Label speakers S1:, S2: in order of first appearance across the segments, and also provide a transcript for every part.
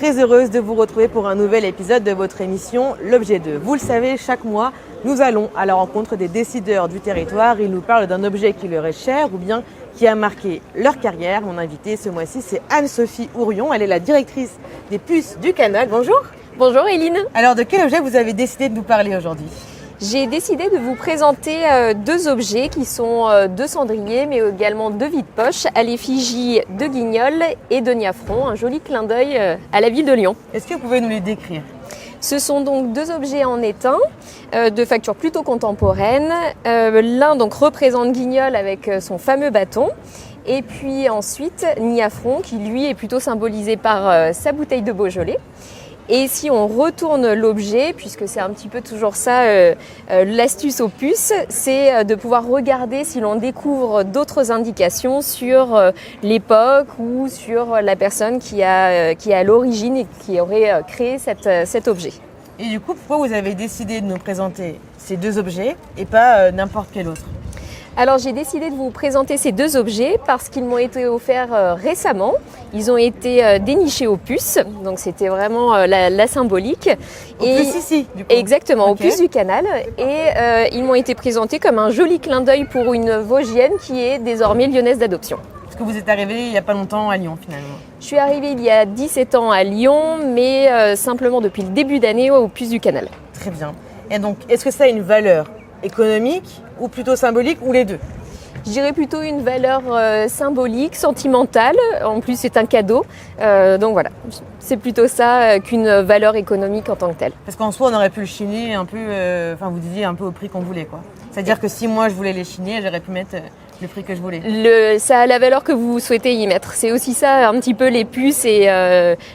S1: très heureuse de vous retrouver pour un nouvel épisode de votre émission L'Objet 2. Vous le savez, chaque mois, nous allons à la rencontre des décideurs du territoire. Ils nous parlent d'un objet qui leur est cher ou bien qui a marqué leur carrière. Mon invitée ce mois-ci, c'est Anne-Sophie Ourion. Elle est la directrice des puces du Canal. Bonjour.
S2: Bonjour Éline.
S1: Alors, de quel objet vous avez décidé de nous parler aujourd'hui ?
S2: J'ai décidé de vous présenter deux objets qui sont deux cendriers mais également deux vides-poches à l'effigie de Guignol et de Niafron, un joli clin d'œil à la ville de Lyon.
S1: Est-ce que vous pouvez nous les décrire ?
S2: Ce sont donc deux objets en étain de facture plutôt contemporaine. L'un donc représente Guignol avec son fameux bâton. Et puis ensuite Niafron qui lui est plutôt symbolisé par sa bouteille de Beaujolais. Et si on retourne l'objet, puisque c'est un petit peu toujours ça l'astuce aux puces, c'est de pouvoir regarder si l'on découvre d'autres indications sur l'époque ou sur la personne qui est à l'origine et qui aurait créé cet objet.
S1: Et du coup, pourquoi vous avez décidé de nous présenter ces deux objets et pas n'importe quel autre ?
S2: Alors j'ai décidé de vous présenter ces deux objets parce qu'ils m'ont été offerts récemment. Ils ont été dénichés aux puces, donc c'était vraiment la symbolique.
S1: Aux puces ici, du coup.
S2: Exactement,
S1: Okay.
S2: aux puces du Canal. Et ils m'ont été présentés comme un joli clin d'œil pour une Vosgienne qui est désormais lyonnaise d'adoption.
S1: Parce que vous êtes arrivée il n'y a pas longtemps à Lyon finalement.
S2: Je suis arrivée il y a 17 ans à Lyon, mais simplement depuis le début d'année aux puces du Canal.
S1: Très bien. Et donc, est-ce que ça a une valeur économique ou plutôt symbolique ou les deux ?
S2: Je dirais plutôt une valeur symbolique, sentimentale. En plus, c'est un cadeau. Donc voilà, c'est plutôt ça qu'une valeur économique en tant que telle.
S1: Parce qu'en soi, on aurait pu le chiner un peu, vous disiez un peu au prix qu'on voulait, quoi. C'est-à-dire que si moi je voulais les chiner, j'aurais pu mettre le prix que je voulais.
S2: Ça a la valeur que vous souhaitez y mettre. C'est aussi ça un petit peu les puces et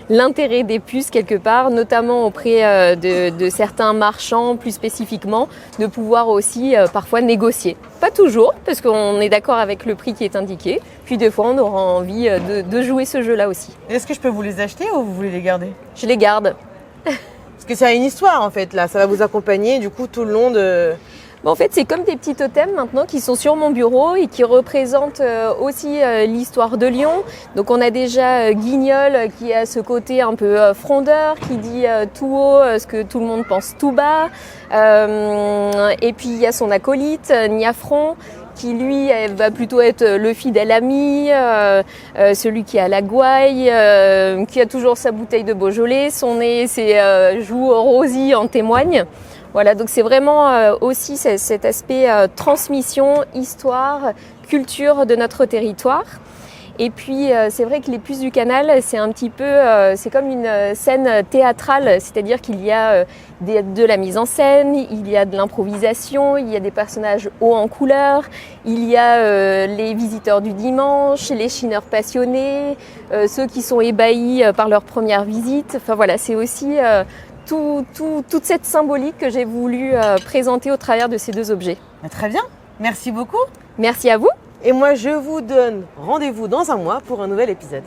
S2: l'intérêt des puces quelque part, notamment auprès de certains marchands plus spécifiquement, de pouvoir aussi parfois négocier. Pas toujours, parce qu'on est d'accord avec le prix qui est indiqué. Puis des fois, on aura envie de jouer ce jeu-là aussi.
S1: Est-ce que je peux vous les acheter ou vous voulez les garder ?
S2: Je les garde.
S1: Parce que ça a une histoire en fait là, ça va vous accompagner du coup tout le long de...
S2: En fait, c'est comme des petits totems maintenant qui sont sur mon bureau et qui représentent aussi l'histoire de Lyon. Donc on a déjà Guignol qui a ce côté un peu frondeur, qui dit tout haut ce que tout le monde pense tout bas. Et puis il y a son acolyte, Niafron, qui lui va plutôt être le fidèle ami, celui qui a la gouaille, qui a toujours sa bouteille de Beaujolais, son nez, ses joues rosies en témoignent. Voilà, donc c'est vraiment aussi cet aspect transmission, histoire, culture de notre territoire. Et puis c'est vrai que les puces du Canal, c'est un petit peu, c'est comme une scène théâtrale, c'est-à-dire qu'il y a de la mise en scène, il y a de l'improvisation, il y a des personnages hauts en couleur, il y a les visiteurs du dimanche, les chineurs passionnés, ceux qui sont ébahis par leur première visite. Enfin voilà, c'est aussi toute cette symbolique que j'ai voulu présenter au travers de ces deux objets.
S1: Très bien, merci beaucoup.
S2: Merci à vous.
S1: Et moi je vous donne rendez-vous dans un mois pour un nouvel épisode.